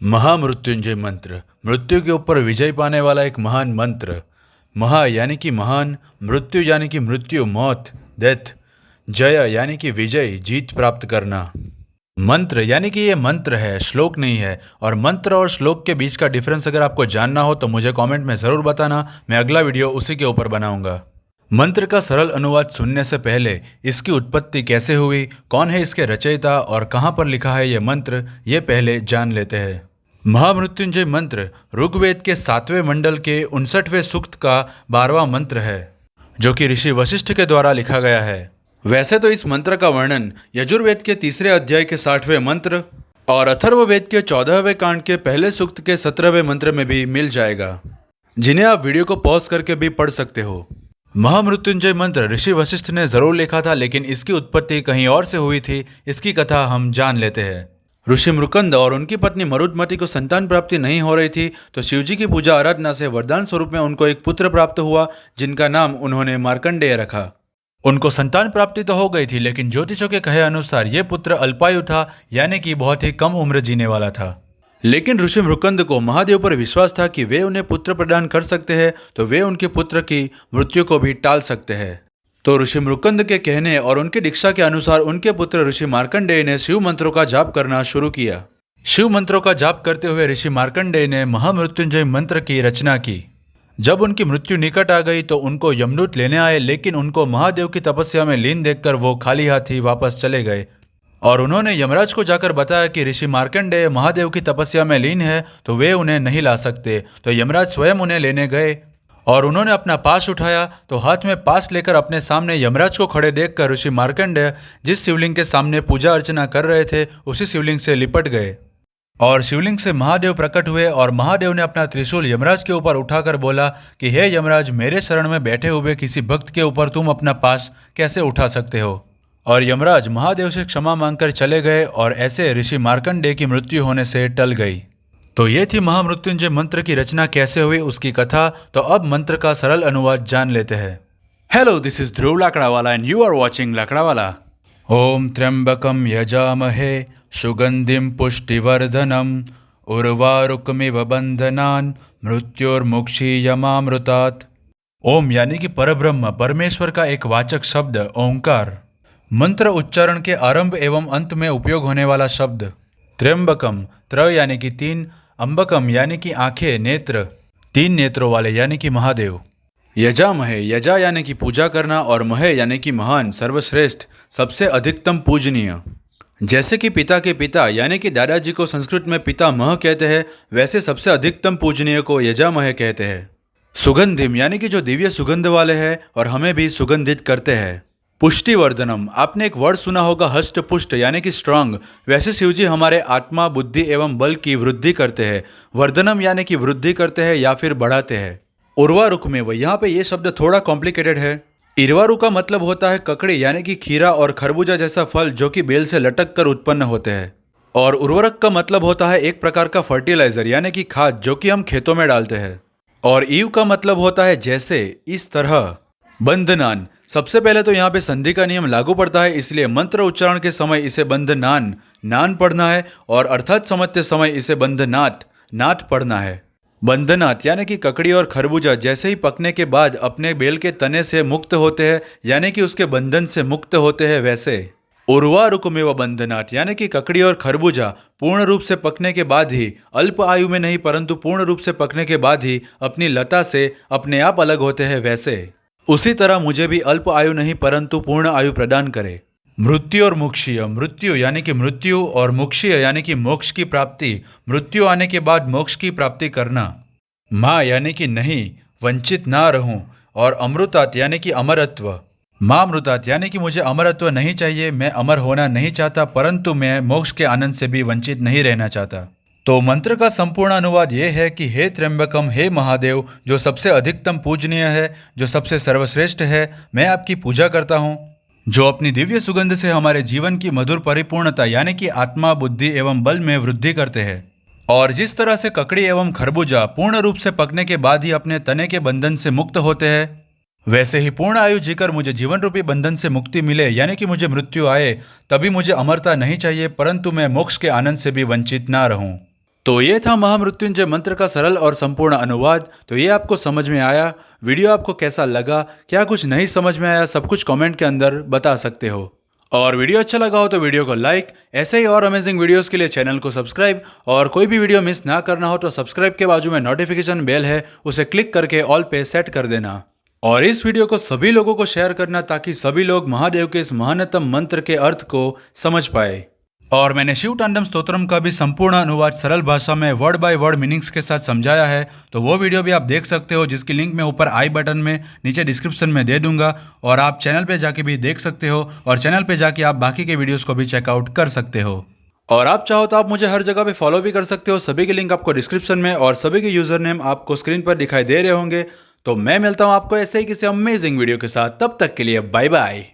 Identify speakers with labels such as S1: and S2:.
S1: महामृत्युंजय मंत्र मृत्यु के ऊपर विजय पाने वाला एक महान मंत्र। महा यानी कि महान, मृत्यु यानी कि मृत्यु, मौत, डेथ, जय यानी कि विजय, जीत प्राप्त करना। मंत्र यानी कि ये मंत्र है, श्लोक नहीं है। और मंत्र और श्लोक के बीच का डिफरेंस अगर आपको जानना हो तो मुझे कमेंट में ज़रूर बताना, मैं अगला वीडियो उसी के ऊपर बनाऊंगा। मंत्र का सरल अनुवाद सुनने से पहले इसकी उत्पत्ति कैसे हुई, कौन है इसके रचयिता और कहाँ पर लिखा है ये मंत्र, ये पहले जान लेते हैं। महामृत्युंजय मंत्र ऋग्वेद के 7वें मंडल के 59वें सूक्त का 12वां मंत्र है, जो कि ऋषि वशिष्ठ के द्वारा लिखा गया है। वैसे तो इस मंत्र का वर्णन यजुर्वेद के 3रे अध्याय के 60वें मंत्र और अथर्ववेद के 14वें कांड के पहले सूक्त के 17वें मंत्र में भी मिल जाएगा, जिन्हें आप वीडियो को पॉज करके भी पढ़ सकते हो। महामृत्युंजय मंत्र ऋषि वशिष्ठ ने जरूर लिखा था, लेकिन इसकी उत्पत्ति कहीं और से हुई थी। इसकी कथा हम जान लेते हैं। ऋषि मृकंद और उनकी पत्नी मरुदमती को संतान प्राप्ति नहीं हो रही थी, तो शिवजी की पूजा आराधना से वरदान स्वरूप में उनको एक पुत्र प्राप्त हुआ, जिनका नाम उन्होंने मार्कंडेय रखा। उनको संतान प्राप्ति तो हो गई थी, लेकिन ज्योतिषों के कहे अनुसार यह पुत्र अल्पायु था, यानी कि बहुत ही कम उम्र जीने वाला था। लेकिन ऋषि मृकंद को महादेव पर विश्वास था कि वे उन्हें पुत्र प्रदान कर सकते हैं, तो वे उनके पुत्र की मृत्यु को भी टाल सकते हैं। तो ऋषि मृकंद के कहने और उनकी दीक्षा के अनुसार उनके पुत्र ऋषि मार्कंडेय ने शिव मंत्रों का जाप करना शुरू किया। शिव मंत्रों का जाप करते हुए ऋषि मार्कंडेय ने महामृत्युंजय मंत्र की रचना की। जब उनकी मृत्यु निकट आ गई तो उनको यमदूत लेने आए, लेकिन उनको महादेव की तपस्या में लीन देखकर वो खाली हाथ ही वापस चले गए। और उन्होंने यमराज को जाकर बताया कि ऋषि मार्कंडेय महादेव की तपस्या में लीन है, तो वे उन्हें नहीं ला सकते। तो यमराज स्वयं उन्हें लेने गए और उन्होंने अपना पाश उठाया, तो हाथ में पाश लेकर अपने सामने यमराज को खड़े देखकर ऋषि मार्कंडेय जिस शिवलिंग के सामने पूजा अर्चना कर रहे थे, उसी शिवलिंग से लिपट गए। और शिवलिंग से महादेव प्रकट हुए और महादेव ने अपना त्रिशूल यमराज के ऊपर उठाकर बोला कि हे यमराज, मेरे शरण में बैठे हुए किसी भक्त के ऊपर तुम अपना पाश कैसे उठा सकते हो। और यमराज महादेव से क्षमा मांगकर चले गए और ऐसे ऋषि मार्कंडेय की मृत्यु होने से टल गई। तो ये थी महामृत्युंजय मंत्र की रचना कैसे हुई, उसकी कथा। तो अब मंत्र का सरल अनुवाद जान लेते हैं। Hello, this is Dhruv Lakdawala and you are watching Lakdawala. ओम त्र्यंबकम यजामहे सुगंधिम पुष्टिवर्धनम उर्वारुकमिव बंधनान मृत्योर्मुक्षीयमामृतात्। ओम यानी कि परब्रह्म, परमेश्वर का एक वाचक शब्द ओंकार। मंत्र उच्चारण के आरंभ एवं अंत में उपयोग होने वाला शब्द। त्र्यंबकम, त्र यानी कि 3, अंबकम यानी कि आंखें, नेत्र, 3 नेत्रों वाले यानी कि महादेव। यजामहे, यजा यानी कि पूजा करना, और महे यानी कि महान, सर्वश्रेष्ठ, सबसे अधिकतम पूजनीय। जैसे कि पिता के पिता यानी कि दादाजी को संस्कृत में पितामह कहते हैं, वैसे सबसे अधिकतम पूजनीय को यजामहे कहते हैं। सुगंधिम यानी कि जो दिव्य सुगंध वाले हैं और हमें भी सुगंधित करते हैं। पुष्टिवर्धनम, आपने एक वर्ड सुना होगा हष्ट पुष्ट यानी कि स्ट्रांग, वैसे शिवजी हमारे आत्मा, बुद्धि एवं बल की वृद्धि करते हैं। वर्धनम यानी कि वृद्धि करते हैं या फिर बढ़ाते हैं। उर्वारुक में वो, यहाँ पे ये शब्द थोड़ा कॉम्प्लिकेटेड है। इरवारु का मतलब होता है ककड़ी यानी कि खीरा और खरबूजा जैसा फल जो कि बेल से लटक कर उत्पन्न होते हैं। और उर्वरक का मतलब होता है एक प्रकार का फर्टिलाइजर यानी कि खाद, जो कि हम खेतों में डालते हैं। और ईव का मतलब होता है जैसे, इस तरह। बंधनान, सबसे पहले तो यहाँ पे संधि का नियम लागू पड़ता है, इसलिए मंत्र उच्चारण के समय इसे बंधनान, नान पढ़ना है, और अर्थात समझते समय इसे बंधनात, नाट पढ़ना है। बंधनात यानी कि ककड़ी और खरबूजा जैसे ही पकने के बाद अपने बेल के तने से मुक्त होते हैं, यानी कि उसके बंधन से मुक्त होते हैं, वैसे उर्वारुकमेव बंधनात यानी कि ककड़ी और खरबूजा पूर्ण रूप से पकने के बाद ही, अल्प आयु में नहीं परंतु पूर्ण रूप से पकने के बाद ही अपनी लता से अपने आप अलग होते हैं, वैसे उसी तरह मुझे भी अल्प आयु नहीं परंतु पूर्ण आयु प्रदान करे। मृत्यु और मुक्षीय, मृत्यु यानी कि मृत्यु और मुक्षीय यानी कि मोक्ष की प्राप्ति, मृत्यु आने के बाद मोक्ष की प्राप्ति करना। माँ यानी कि नहीं, वंचित ना रहूं, और अमृतात यानी कि अमरत्व। माँ अमृतात यानी कि मुझे अमरत्व नहीं चाहिए, मैं अमर होना नहीं चाहता, परंतु मैं मोक्ष के आनंद से भी वंचित नहीं रहना चाहता। तो मंत्र का संपूर्ण अनुवाद ये है कि हे त्र्यंबकम, हे महादेव, जो सबसे अधिकतम पूजनीय है, जो सबसे सर्वश्रेष्ठ है, मैं आपकी पूजा करता हूँ, जो अपनी दिव्य सुगंध से हमारे जीवन की मधुर परिपूर्णता यानी कि आत्मा, बुद्धि एवं बल में वृद्धि करते हैं। और जिस तरह से ककड़ी एवं खरबूजा पूर्ण रूप से पकने के बाद ही अपने तने के बंधन से मुक्त होते हैं, वैसे ही पूर्ण आयु जीकर मुझे जीवन रूपी बंधन से मुक्ति मिले, यानी कि मुझे मृत्यु आए तभी मुझे अमरता नहीं चाहिए, परंतु मैं मोक्ष के आनंद से भी वंचित ना रहूं। तो ये था महामृत्युंजय मंत्र का सरल और संपूर्ण अनुवाद। तो ये आपको समझ में आया? वीडियो आपको कैसा लगा? क्या कुछ नहीं समझ में आया? सब कुछ कमेंट के अंदर बता सकते हो। और वीडियो अच्छा लगा हो तो वीडियो को लाइक, ऐसे ही और अमेजिंग वीडियोस के लिए चैनल को सब्सक्राइब, और कोई भी वीडियो मिस ना करना हो तो सब्सक्राइब के बाजू में नोटिफिकेशन बेल है, उसे क्लिक करके ऑल पे सेट कर देना। और इस वीडियो को सभी लोगों को शेयर करना ताकि सभी लोग महादेव के इस महानतम मंत्र के अर्थ को समझ पाए। और मैंने शिव तांडव स्तोत्रम का भी संपूर्ण अनुवाद सरल भाषा में वर्ड बाय वर्ड मीनिंग्स के साथ समझाया है, तो वो वीडियो भी आप देख सकते हो, जिसकी लिंक मैं ऊपर आई बटन में नीचे डिस्क्रिप्शन में दे दूंगा। और आप चैनल पे जाके भी देख सकते हो, और चैनल पे जाके आप बाकी के वीडियोस को भी चेकआउट कर सकते हो। और आप चाहो तो आप मुझे हर जगह पे फॉलो भी कर सकते हो, सभी के लिंक आपको डिस्क्रिप्शन में और सभी के यूजर नेम आपको स्क्रीन पर दिखाई दे रहे होंगे। तो मैं मिलता हूँ आपको ऐसे ही किसी अमेजिंग वीडियो के साथ, तब तक के लिए बाय बाय।